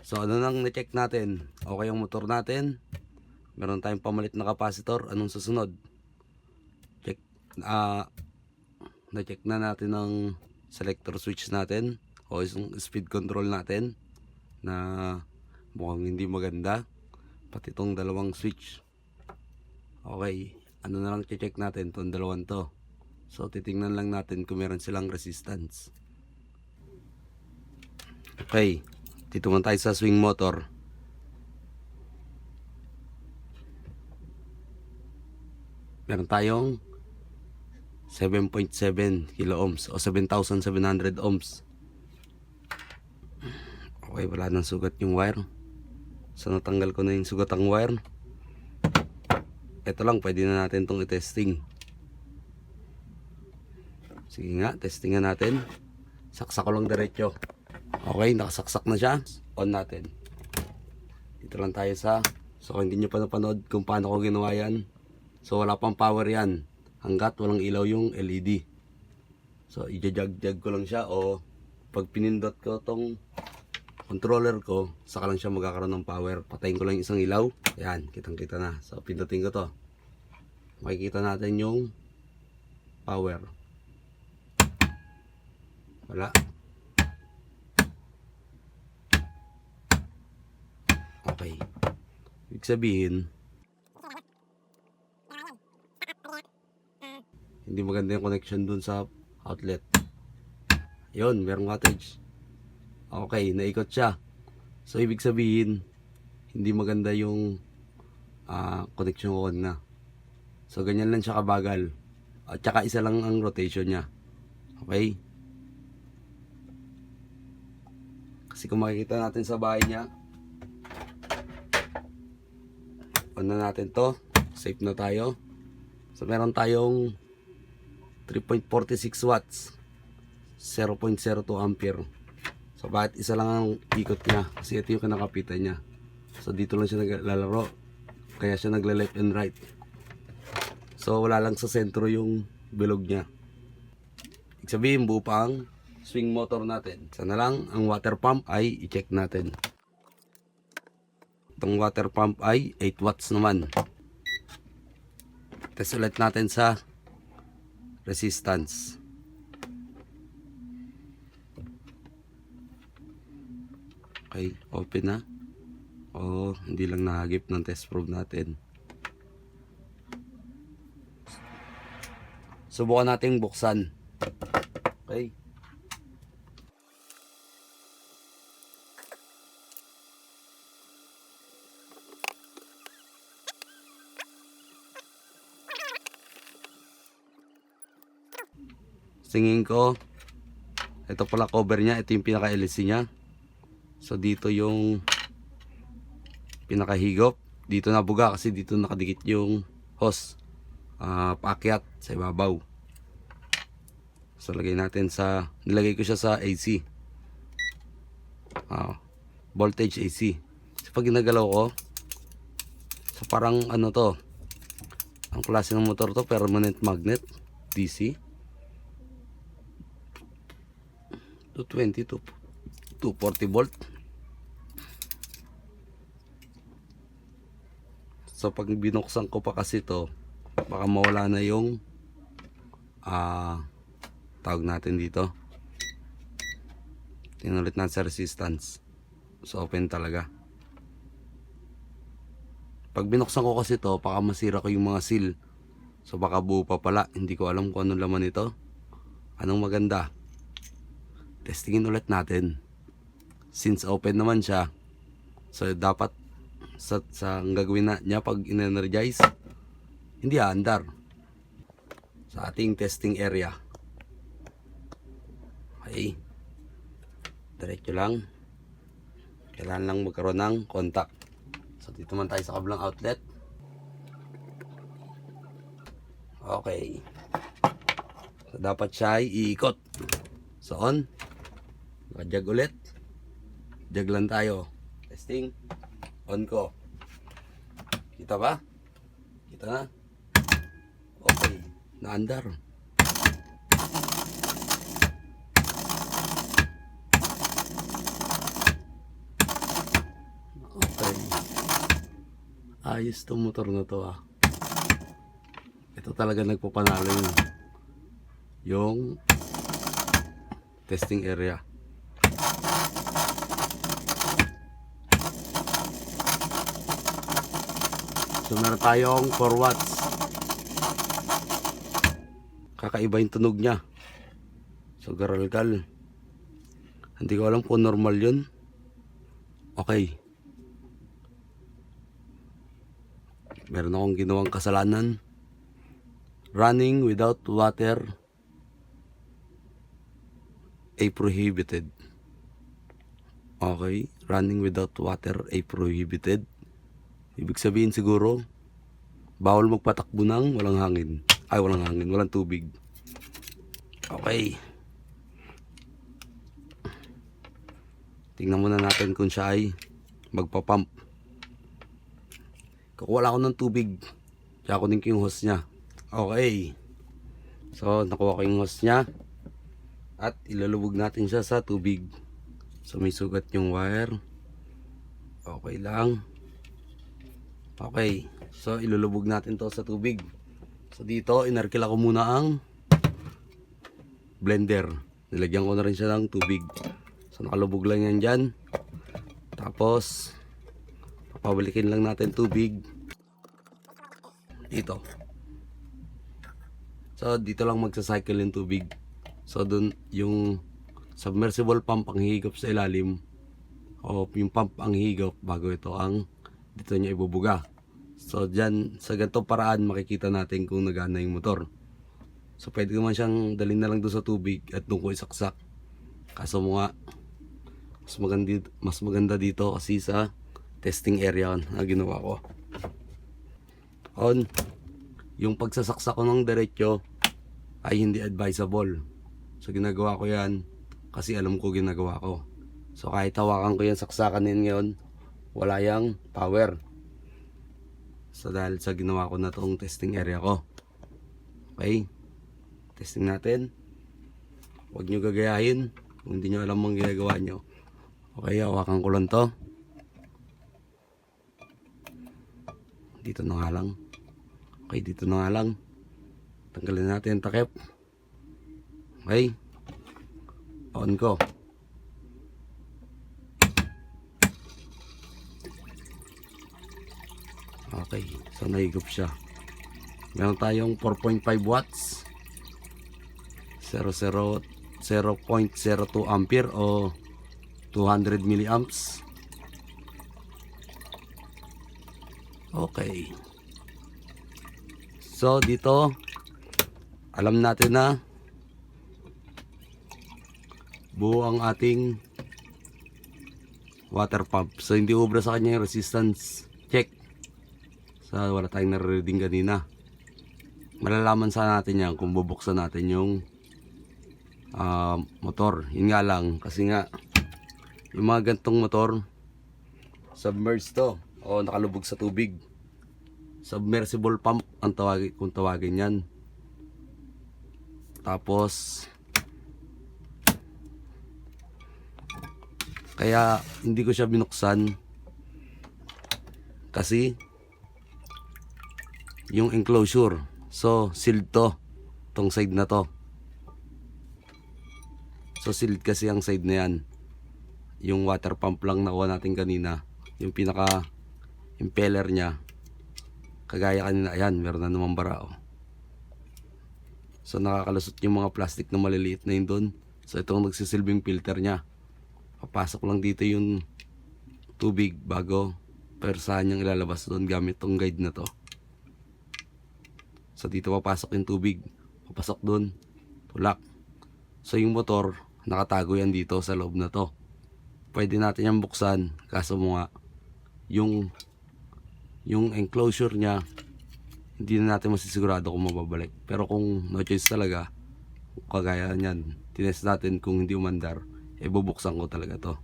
So ano nang na-check natin? Okay ang motor natin. Meron tayong pamalit na capacitor. Anong susunod? Check. Na-check na natin ang selector switch natin o yung speed control natin na mukhang hindi maganda. Pati itong dalawang switch. Okay. Ano na lang check natin itong dalawang to. So titingnan lang natin kung meron silang resistance. Okay. Dito man tayo sa swing motor. Meron tayong 7.7 kilo ohms o 7,700 ohms. Okay, wala nang sugat yung wire. So natanggal ko na yung sugat ang wire. Ito lang, pwede na natin itong i-testing. Sige nga, testingan natin. Saksak ko lang diretso. Okay, nakasaksak na siya. On natin. Dito lang tayo sa... So kung hindi nyo pa napanood kung paano ko ginawa yan. So wala pang power yan hanggat walang ilaw yung LED. So i-jag-jag ko lang siya, o pag pinindot ko tong controller ko, saka lang siya magkakaroon ng power. Patayin ko lang isang ilaw. Ayan, kitang kita na. So pindutin ko to. Makikita natin yung power. Wala. Okay. Ibig sabihin, hindi maganda yung connection dun sa outlet. Yun, merong wattage. Okay, naikot siya. So ibig sabihin, hindi maganda yung connection ko na. So ganyan lang siya kabagal. At saka isa lang ang rotation niya. Okay? Kasi kung makikita natin sa bahay niya, on na natin to. Safe na tayo. So meron tayong 3.46 watts, 0.02 ampere. So bakit isa lang ang ikot niya? Kasi ito yung kinakapitan niya. So dito lang siya naglalaro, kaya siya nagla left and right. So wala lang sa sentro yung bilog niya. Ibig sabihin, buo pa ang swing motor natin. Sana lang ang water pump ay i-check natin. Itong water pump ay 8 watts naman. Test ulit natin sa resistance. Okay, open na. O hindi lang nahagip ng test probe natin. Subukan nating buksan. Okay. Tingin ko, ito pala cover niya, ito yung pinaka-LC niya. So dito yung pinakahigop, dito nabuga kasi dito nakadikit yung hose, paakyat sa ibabaw. So lagay natin sa, nilagay ko siya sa AC, voltage AC. So pag ginagalaw ko, so parang ano to, ang klase ng motor to, permanent magnet DC. 220 to 240 volt. So pag binuksan ko pa kasi to, baka mawala na yung tawag natin dito. Tingnan ulit natin sa resistance. So open talaga. Pag binuksan ko kasi to, baka masira ko yung mga seal. So baka buo pa pala. Hindi ko alam kung anong laman nito. Anong maganda? Testingin ulit natin. Since open naman siya, so dapat sa ang gagawin na niya pag in-energize, hindi aandar sa ating testing area. Okay, diretso lang. Kailangan lang magkaroon ng contact. So dito man tayo sa kabilang outlet. Okay, so dapat siya ay iikot. So on, nakajag ulit. Jag lang tayo. Testing. On ko. Kita ba? Kita na? Okay. Naandar. Okay. Ayos tong motor na to ah. Ito talaga nagpapanalo yung testing area. So meron tayong 4 watts. Kakaiba yung tunog niya. So garalgal. Hindi ko alam kung normal yun. Okay. Meron akong ginawang kasalanan. Running without water ay prohibited. Okay. Running without water ay prohibited. Ibig sabihin siguro, bawal magpatakbo ng walang hangin. Ay, walang hangin. Walang tubig. Okay. Tingnan muna natin kung siya ay magpapump. Kukuha lang ako ng tubig. Kaya kunin ko yung hose niya. Okay. So, nakuha ko yung hose niya. At ilalubog natin siya sa tubig. So, may sugat yung wire. Okay lang. Okay. So, ilulubog natin to sa tubig. So, dito, inarkila ko muna ang blender. Nilagyan ko na rin siya ng tubig. So, nakalubog lang yan dyan. Tapos, papabalikin lang natin tubig dito. So, dito lang magsacycle yung tubig. So, dun yung submersible pump ang hihigop sa ilalim. O yung pump ang hihigop bago ito ang dito niya ibubuga. So, dyan, sa ganitong paraan, makikita natin kung nagana yung motor. So, pwede naman siyang dalhin na lang doon sa tubig at doon ko isaksak. Kaso mo nga, mas maganda dito kasi sa testing area na ginawa ko. Yung pagsasaksak ko ng diretso ay hindi advisable. So ginagawa ko yan kasi alam ko ginagawa ko. So kahit hawakan ko yung saksakan ngayon, wala yang power. So dahil sa ginawa ko na tong testing area ko. Okay, testing natin. Huwag nyo gagayahin kung hindi nyo alam ang ginagawa nyo. Okay, hawakan ko lang to. Dito na nga lang. Okay, dito na nga lang. Tanggalin natin yung takip. Okay. On ko. Okay, so naigop siya. Meron tayong 4.5 watts. 0.02 ampere o 200 milliamps. Okay. So dito alam natin na buo ang ating water pump. So hindi ubra sa kanya yung resistance check. So wala tayong nare-reading kanina. Malalaman sa natin yan kung bubuksan natin yung motor. Yun nga lang kasi nga yung mga gantong motor submerged to o nakalubog sa tubig. Submersible pump ang tawagin, kung tawagin yan. Tapos kaya hindi ko siya binuksan kasi yung enclosure, so sealed to, tong side na to. So sealed kasi ang side na yan. Yung water pump lang nakuha natin kanina, yung pinaka impeller nya kagaya kanina, ayan, meron na naman bara oh. So nakakalusot yung mga plastic na maliliit na yun doon. So itong nagsisilbing filter nya, papasok lang dito yung tubig bago persahan niyang ilalabas doon gamit tong guide na to. So dito papasok yung tubig, papasok doon, tulak. So yung motor nakatago yan dito sa loob na to. Pwede natin yan buksan, kaso mo nga yung enclosure nya hindi na natin masisigurado kung mababalik. Pero kung no choice talaga, kagaya nyan, tinest natin kung hindi umandar, bubuksan ko talaga to.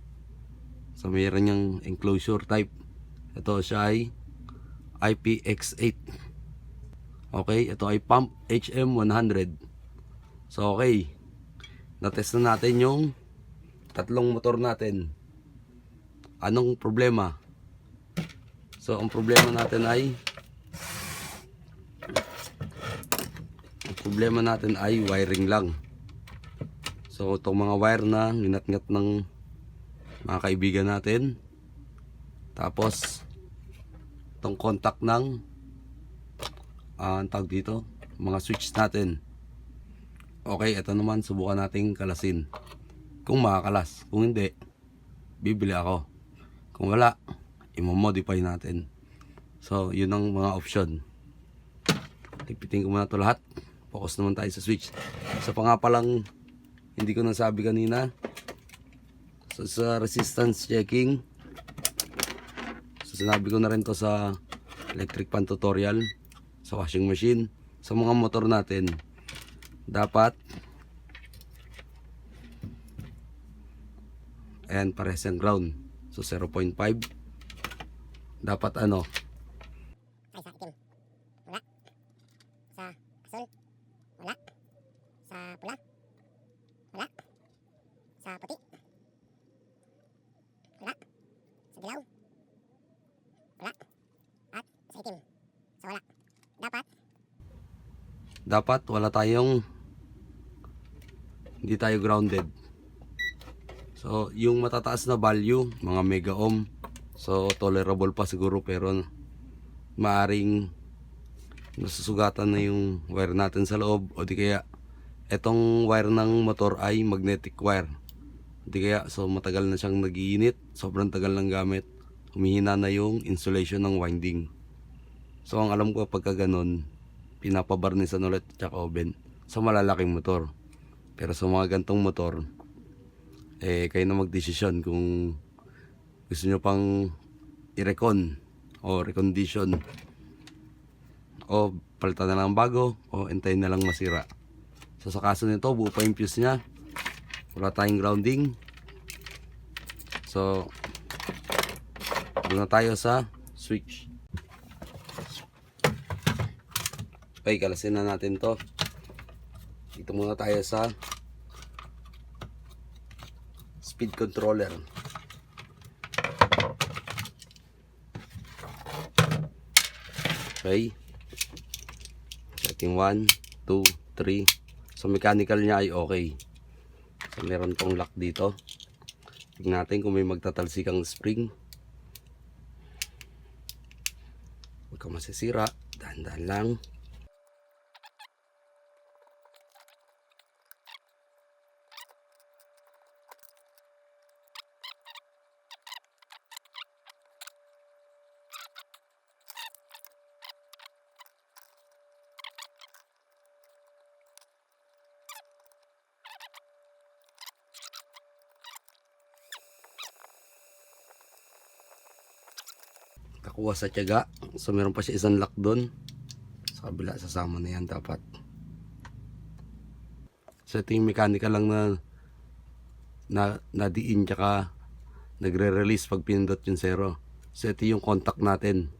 So mayroon yung enclosure type. Ito siya ay IPX8. Okay, ito ay pump HM100. So okay, natest na natin yung tatlong motor natin. Anong problema? So ang problema natin ay wiring lang. So itong mga wire na ginat-ngat ng mga kaibigan natin. Tapos itong contact ng tawag dito, mga switch natin. Okay, ito naman subukan nating kalasin. Kung makakalas, kung hindi, bibili ako. Kung wala, i-modify natin. So yun ang mga option. Tipitin ko muna ito lahat. Focus naman tayo sa switch. So pa nga palang hindi ko nasabi kanina, so sa resistance checking, so sinabi ko na rin to sa electric pan tutorial, sa washing machine, sa mga motor natin, dapat ayan, parehas yung ground. So 0.5 dapat ano, ay sa itim, wala, sa asul, wala, sa pula, wala, sa puti, wala, sa dilaw, wala, at sa itim, so wala. dapat wala tayong, hindi tayo grounded. So yung matataas na value, mga mega ohm, so tolerable pa siguro, pero maaring nasusugatan na yung wire natin sa loob, o di kaya etong wire ng motor ay magnetic wire, di kaya so matagal na siyang nagiinit, sobrang tagal ng gamit, humihina na yung insulation ng winding. So ang alam ko pagka ganun, pinapabarnisan ulit tsaka oven sa malalaking motor. Pero sa mga gantong motor, kayo na magdesisyon kung gusto nyo pang i-recon o recondition, o palitan na lang bago, o hintayin na lang masira. So sa kaso nito, buo pa yung fuse nya, wala tayong grounding. So doon na tayo sa switch. Okay, kalasin na natin to. Dito muna tayo sa speed controller. Okay, setting 1, 2, 3. So mechanical niya ay okay. So meron tong lock dito. Tingnan natin kung may magtatalsikang spring. Huwag kang masisira, dahan-dahan lang. Kakuha sa tiyaga. So meron pa siya isang lock doon. Sa kabila, sasama na yan dapat. So ito yung mechanical lang na nadiin tsaka nagre-release pag pinindot yung zero. So ito yung contact natin,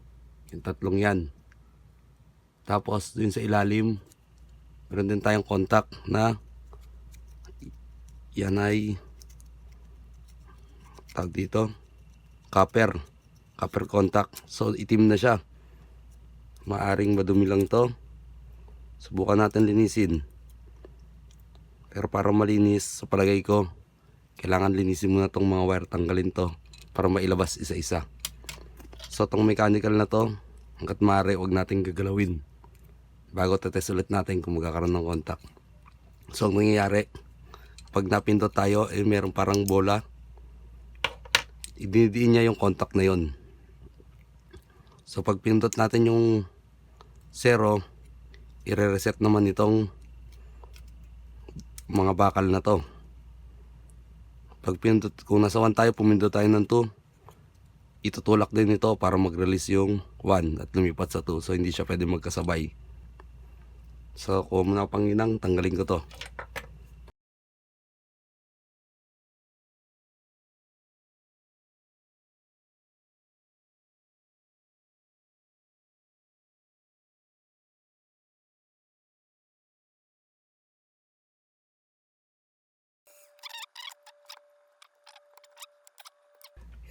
yung tatlong yan. Tapos dun sa ilalim, meron din tayong contact na yan ay tawag dito, copper contact. So itim na siya, maaring madumi lang to. Subukan natin linisin, pero para malinis, sa palagay ko kailangan linisin muna tong mga wire, tanggalin to para mailabas isa-isa. So tong mechanical na to, hanggat maaari huwag natin gagalawin bago tetest ulit natin kung magkakaroon ng contact. So ang mangyayari, pag napindot tayo, meron parang bola, idinidiin niya yung contact na yon. So pag pindot natin yung zero, i-reset naman itong mga bakal na to. Pag pindot, kung nasa 1 tayo, pumindot tayo ng 2, itutulak din ito para mag-release yung 1 at lumipat sa 2. So hindi siya pwede magkasabay. So kuha muna ako panginang, tanggalin ko to.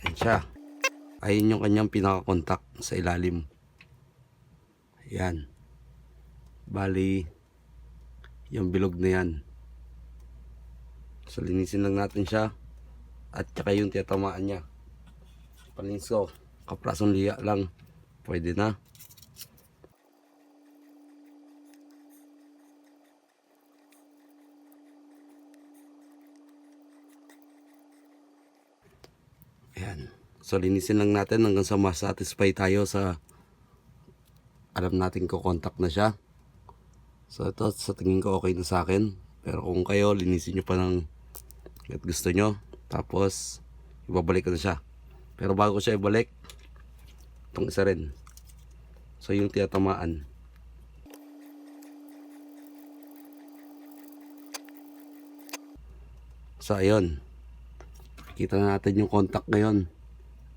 Yan siya. Ayun yung kanyang pinaka-contact sa ilalim. Ayan. Bali, yung bilog na yan. So, linisin lang natin siya. At saka yung tiyatamaan niya. Palinis ko. Kaprasong liya lang. Pwede na. Ayan. So, linisin lang natin hanggang sa masatisfy tayo sa alam natin ko contact na siya. So, ito sa tingin ko okay na sa akin. Pero kung kayo, linisin nyo pa ng at gusto nyo. Tapos, ibabalik ko na siya. Pero bago siya ibalik, itong isa rin. So, yung tiyatamaan. So, ayun. Kita na natin yung contact ngayon.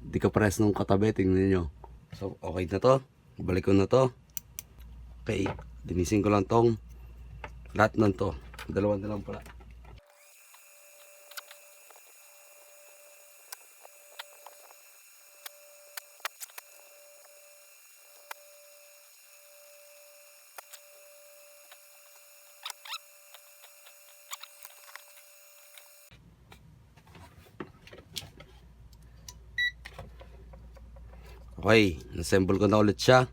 Hindi ka pares nung katabi. Tingnan nyo. So, okay na to. Ibalik ko na to. Okay. Linisin ko lang tong lahat ng to. Dalawa na lang pala. Okay, nassemble ko na ulit siya.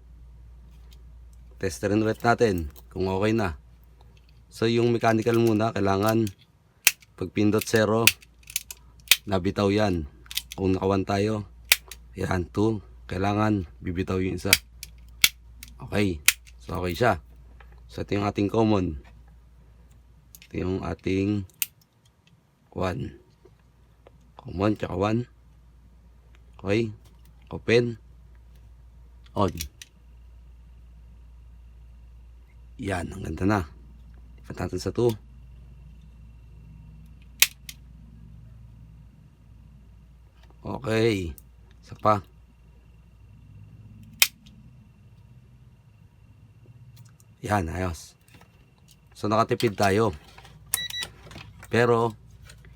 Testerin ulit natin kung okay na. So yung mechanical muna, kailangan pag pindot 0, nabitaw yan. Kung naka 1 tayo, yan 2, kailangan bibitaw yung isa. Okay, so okay siya. So ito yung ating common. Ito yung ating 1. Common tsaka 1. Okay, open. On. Yan, ang ganda na. Ipat natin sa 2. Okay. Isa pa. Yan, ayos. So, nakatipid tayo. Pero,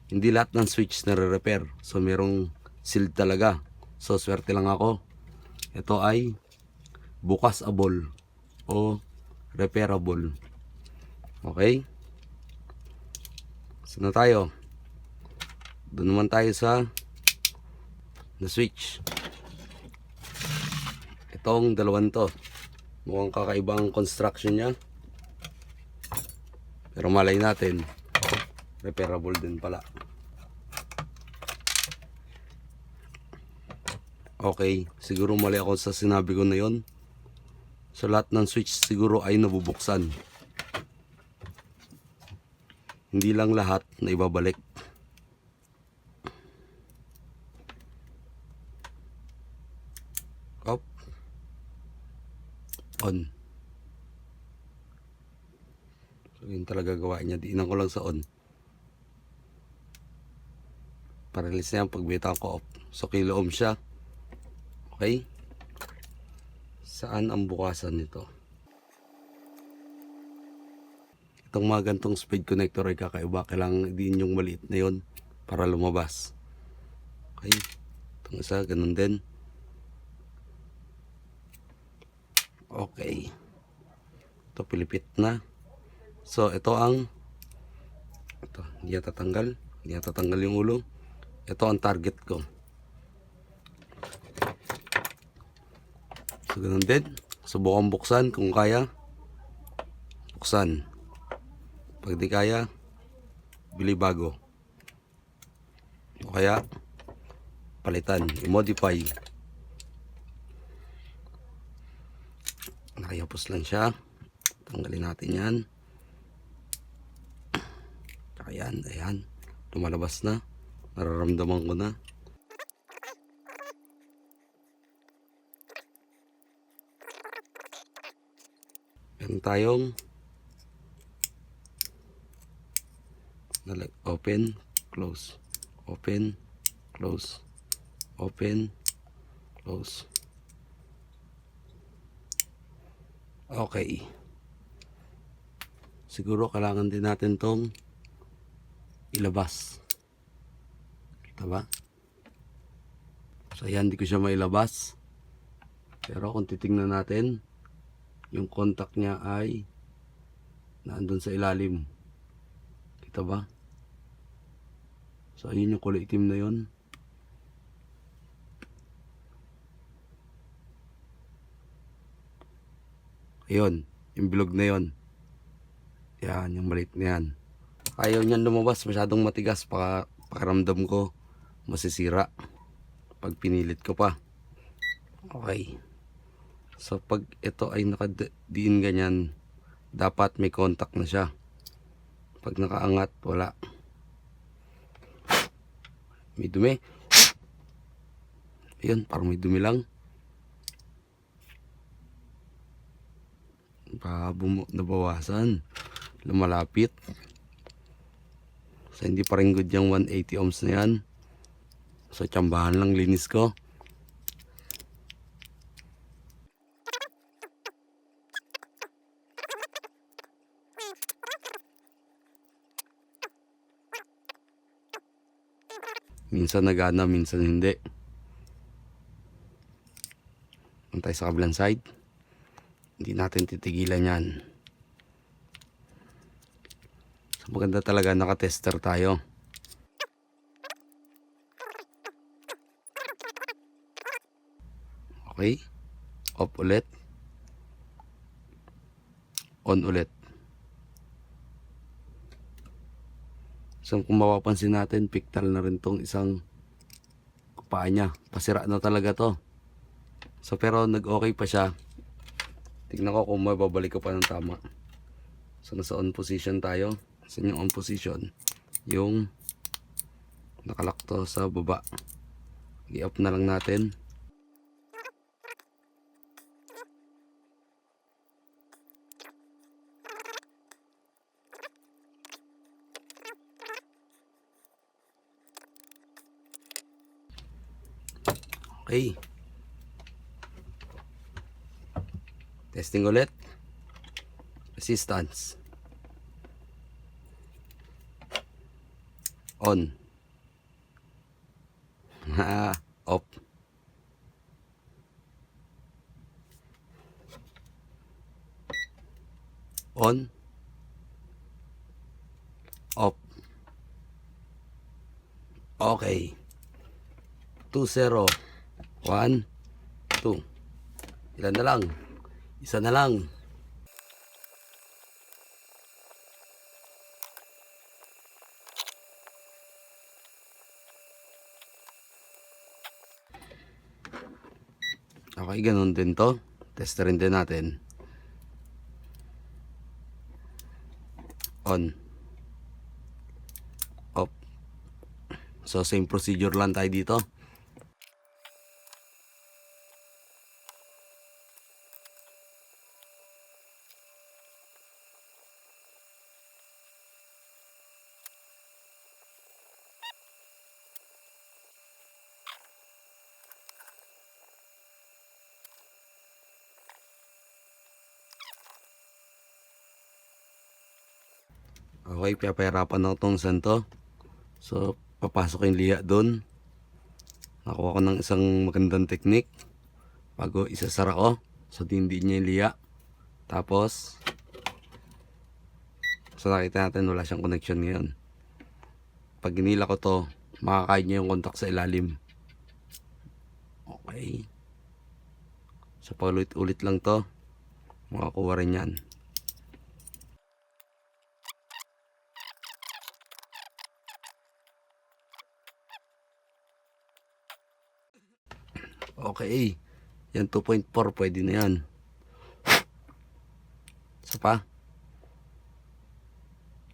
hindi lahat ng switch na re-repair. So, merong sealed talaga. So, swerte lang ako. Ito ay bukas-able o repairable. Okay? Saan na tayo? Doon naman tayo sa na switch. Itong dalawang to. Mukhang kakaibang construction niya. Pero malay natin, repairable din pala. Okay, siguro mali ako sa sinabi ko na yon. So lahat ng switch siguro ay nabubuksan. Hindi lang lahat na ibabalik. Up. On. So yun talaga gawa niya. Diinan ko lang sa on. Para release na yan pag bitaw ko off. So kilo ohm siya. Okay. Saan ang bukasan nito? Itong mga gantong speed connector ay kakaiba. Kailangan din yung maliit na yon para lumabas. Okay. Itong isa, ganun din. Okay. Ito, pilipit na. So, ito ang hindi yata tatanggal. Hindi yata tatanggal yung ulo. Ito ang target ko. So, ganun din. Subukan buksan kung kaya. Buksan. Pag di kaya, bili bago. O kaya, palitan. I-modify. Nakayapos lang siya. Tanggalin natin yan. Ayan, ayan. Lumalabas na. Nararamdaman ko na. Meron tayong open, close, open, close, open, close. Okay. Siguro kailangan din natin tong ilabas. Kita ba? So ayan, hindi ko siya mailabas. Pero kung titingnan natin, yung contact niya ay nandun sa ilalim. Kita ba? So ayun yung kulay itim na yun. Ayun, yung bilog na yun. Yan, yung maliit na yan. Ayaw niyan lumabas, masyadong matigas. Pakiramdam ko masisira pag pinilit ko pa. Okay. So pag ito ay nakadiin ganyan, dapat may contact na siya. Pag nakaangat, wala. May dumi. Ayun, parang may dumi lang. Nabawasan. Lumalapit. So hindi pa rin good yung 180 ohms na yan. So tsambahan lang linis ko. Minsan nagana, minsan hindi. Antay sa kabilang side. Hindi natin titigilan yan. So maganda talaga nakatester tayo. Okay. Off ulit. On ulit. So kung mapapansin natin, pictal na rin tong isang paa niya. Pasira na talaga to. So pero nag-okay pa siya. Tignan ko kung mababalik ko pa ng tama. So nasa on position tayo. Saan yung on position? Yung nakalak to sa baba. I-off na lang natin. Okay. Testing ulit. Resistance. On. Off. On. Off. Okay. 2-0. 1, 2. Ilan na lang? Isa na lang. Okay, ganun din to. Testerin din natin. On. Off. So same procedure lang tayo dito. Okay, papahirapan ako tong santo. So, papasok yung liya doon. Nakuha ko ng isang magandang technique. Bago isasara ko. So, hindi niya yung liya. Tapos, so nakita natin wala siyang connection ngayon. Pag ginila ko to, makakain niya yung contact sa ilalim. Okay. So, paulit-ulit lang to. Makakuha rin yan. Okay. Yan 2.4. Pwede na yan. Isa pa.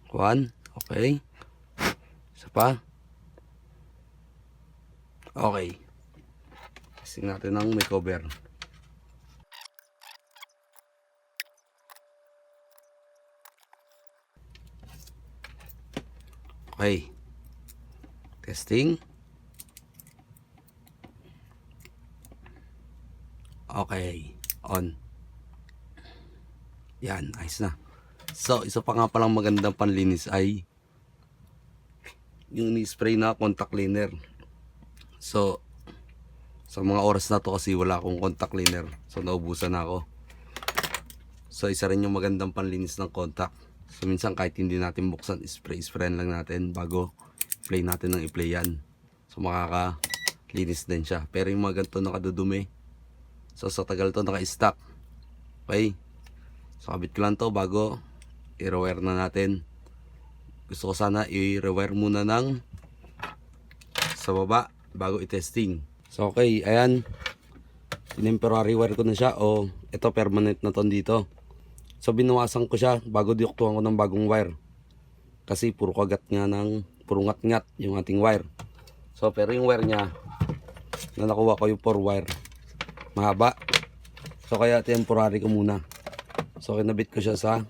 1. Okay. Isa pa. Okay. Testing natin ng may cover. Okay. Testing. Okay. On. Yan. Ayos na. So, isa pa nga palang magandang panlinis ay yung ni-spray na contact cleaner. So, Sa mga oras na to kasi wala akong contact cleaner. So naubusan na ako. So isa rin yung magandang panlinis ng contact. So minsan kahit hindi natin buksan, sprayin lang natin bago play natin ng i-play yan. So makakalinis din siya. Pero yung mga ganito nakadudumi, so sa tagal to naka-stack. Okay. So kabit ko lang to bago i-rewire na natin. Gusto ko sana i-rewire muna ng sa baba bago i-testing. So okay, ayan. Temporary wire ko na siya. O ito permanent na to dito. So binuwasan ko siya bago dioktuhan ko ng bagong wire. Kasi puro kagat nga ng puro ngat-ngat yung ating wire. So pero yung wire niya na nakuha ko yung 4 wire mahaba. So kaya temporary ko muna. So kinabit ko siya sa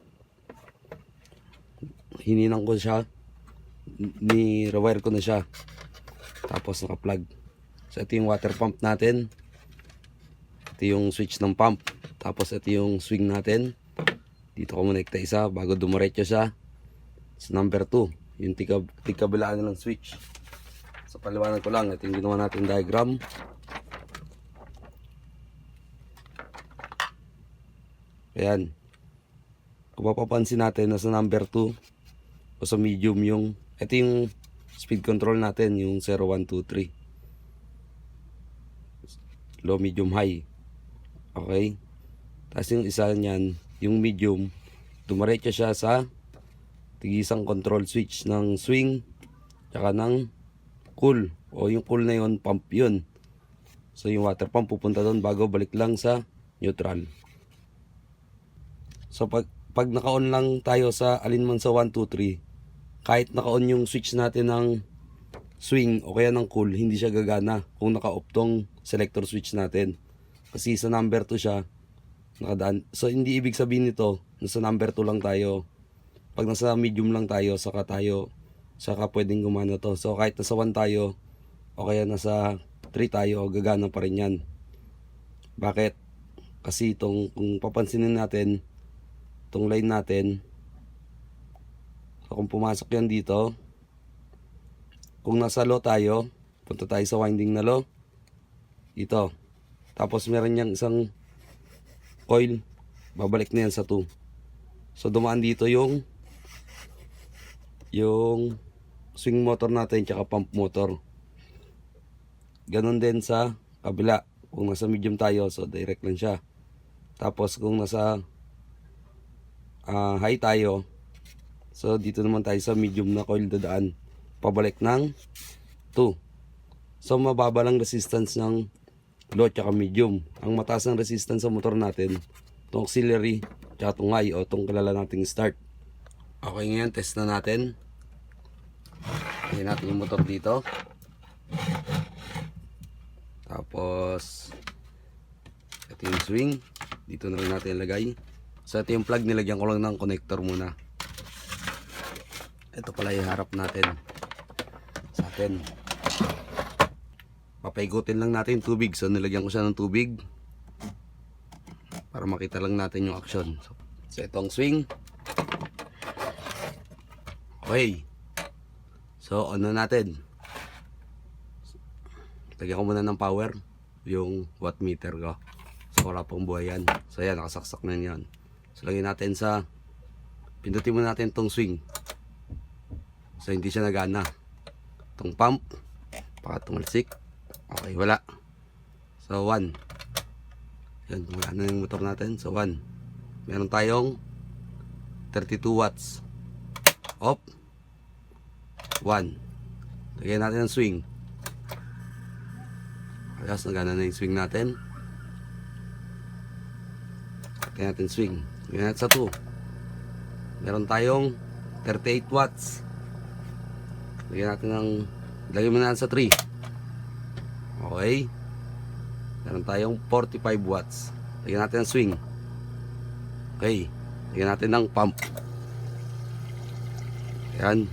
hininang ko siya, ni-rewire ko na siya. Tapos naka-plug. So ito yung water pump natin. Ito yung switch ng pump. Tapos ito yung swing natin. Dito ko muna isa bago dumiretso siya sa number 2. Yung tigkabilaan na lang switch. So paliwanag ko lang. Ito yung ginawa natin diagram. Ayan. Kung mapapansin natin, nasa number 2 o sa medium yung, ito yung speed control natin, yung 0, 1, 2, 3. Low, medium, high. Okay. Tapos yung isa niyan, yung medium, dumiretso siya sa tigisang control switch ng swing tsaka ng cool. O yung cool na yun, pump yun. So yung water pump pupunta doon bago balik lang sa neutral. So pag naka-on lang tayo sa alinman sa 1, 2, 3, kahit naka-on yung switch natin ng swing o kaya ng cool, hindi siya gagana kung naka-off tong selector switch natin. Kasi sa number 2 siya nakadaan. So hindi ibig sabihin nito nasa number 2 lang tayo. Pag nasa medium lang tayo, saka pwedeng gumana to. So kahit nasa 1 tayo o kaya nasa 3 tayo, gagana pa rin yan. Bakit? Kasi kung papansinin natin itong line natin, so kung pumasok yan dito, kung nasa low tayo, punta tayo sa winding na low, ito. Tapos meron niyang isang coil, babalik na yan sa 2. So dumaan dito yung swing motor natin tsaka pump motor. Ganon din sa kabila. Kung nasa medium tayo, so direct lang siya. Tapos kung nasa high tayo, so dito naman tayo sa medium na coil dadaan, pabalik ng 2. So mababa lang resistance ng low tsaka medium. Ang mataas ng resistance sa motor natin, itong auxiliary tsaka itong high o itong kilala nating start. Okay, ngayon test na natin. Lagyan natin yung motor dito. Tapos ito yung swing, dito na rin natin ilagay. So ito yung plug, nilagyan ko lang ng connector muna. Ito pala yung harap natin sa atin. Papaigutin lang natin yung tubig. So nilagyan ko siya ng tubig para makita lang natin yung action. So ito ang swing. Okay. So on na natin. Lagyan ko muna ng power yung watt meter ko. So wala pang buhay yan. So yan, nakasaksak na yan. So lagyan natin sa, pindutin muna natin tong swing. So hindi siya nagana. Tong pump, pakatumalsik. Okay, wala. So 1. Yan, wala na yung motor natin. So 1. Meron tayong 32 watts. Off. 1. Lagyan natin ang swing. Ayos, nagana na yung swing natin. Lagyan natin swing. Lagyan natin sa 2. Meron tayong 38 watts. Lagyan natin ng, lagyan mo na sa 3. Okay. Meron tayong 45 watts. Lagyan natin ang swing. Okay. Lagyan natin ng pump. Ayan.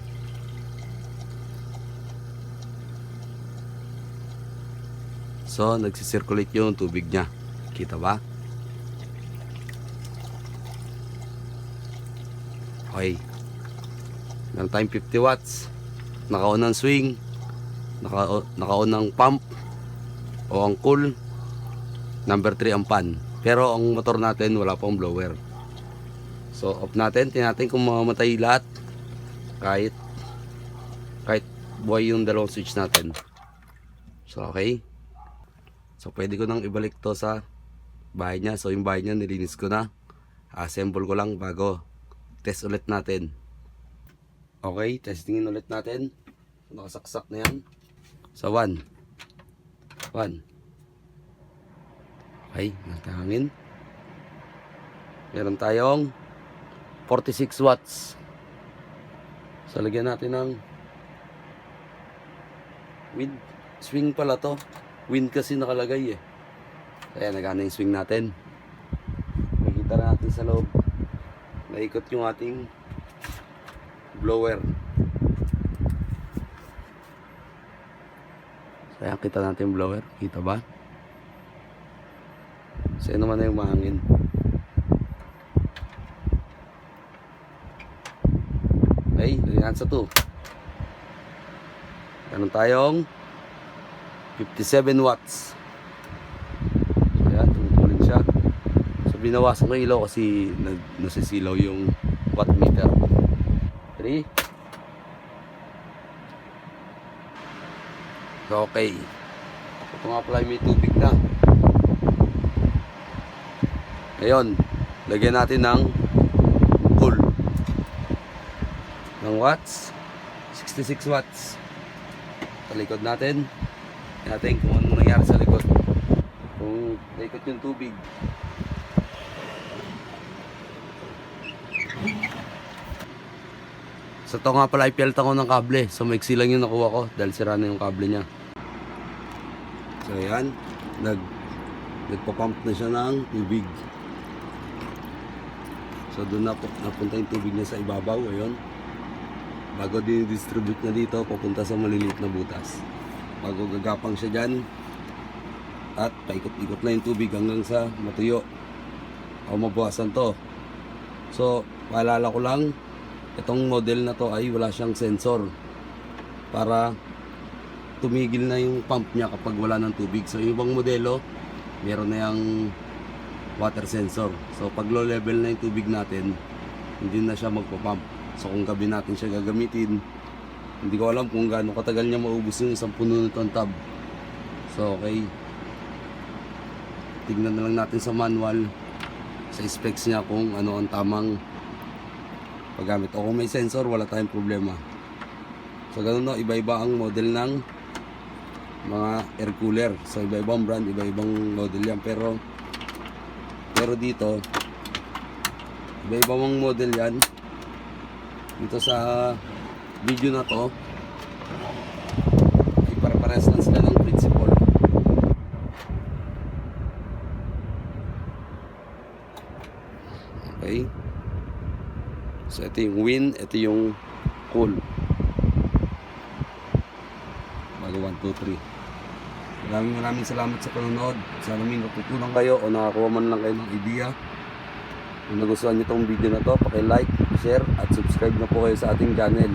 So, nagsisirculate yung tubig niya. Kita ba? Okay. Meron tayong 50 watts. Naka-on ang swing. Naka-on ang pump. o ang cool. Number 3 ang fan. Pero ang motor natin wala pang blower. So off natin, tingnan natin kung mamamatay lahat. Kahit buhay yung dalawang switch natin. So okay. So pwede ko nang ibalik to sa bahay niya. So yung bahay niya nilinis ko na. Assemble ko lang bago test ulit natin. Okay, testingin ulit natin. Nakasaksak na yan. So 1. Okay, nakahangin. Meron tayong 46 watts. So lagyan natin ng wind. Swing pala to. Wind kasi nakalagay eh. Kaya nagana yung swing natin. Makikita natin sa loob. Naikot yung ating blower. So ayan, kita natin yung blower. Kita ba? So yun naman na yung mahangin. Okay, lagyan sa 2. Meron tayong 57 watts. So ayan, tumutuloy siya. So binawasan ko yung ilaw kasi nasisilaw yung watt meter. 3. So okay. Ito nga pala may tubig na. Ngayon, lagyan natin ng cool. Ng watts. 66 watts. Sa likod natin. Tingnan natin kung anong nangyari sa likod. Kung naikot yung tubig. So ito nga pala ipelta ko ng kable. So maiksi lang yung nakuha ko dahil sira na yung kable niya. So ayan, nagpa-pump na siya ng tubig. So doon na napunta yung tubig niya sa ibabaw. Ayun. Bago din-distribute na dito, papunta sa maliliit na butas. Bago gagapang siya dyan. At paikot-ikot na yung tubig hanggang sa matuyo. O mabawasan to. So, paalala ko lang, itong model na to ay wala siyang sensor. Para tumigil na yung pump niya kapag wala ng tubig. So, yung ibang modelo, meron na yung water sensor. So, pag low level na yung tubig natin, hindi na siya magpapump. So, kung gabi natin siya gagamitin, hindi ko alam kung gaano katagal niya maubos yung isang puno nitong tub. So, okay. Tignan na lang natin sa manual, sa specs niya kung ano ang tamang paggamit. O kung may sensor, wala tayong problema. So, ganun no, iba-iba ang model ng mga air cooler. So, iba-ibang brand, iba-ibang model yan. Pero dito, iba-ibang model yan. Dito sa video na to, ay para-pares lang sila ng principle. Okay. So, ito yung wind, ito yung cool. Bago 1, 2, 3. Maraming salamat sa panonood. Sana may natutunan kayo o nakakuha man lang kayo ng idea. Kung nagustuhan niyo itong video na to, paki-like, share at subscribe na po kayo sa ating channel.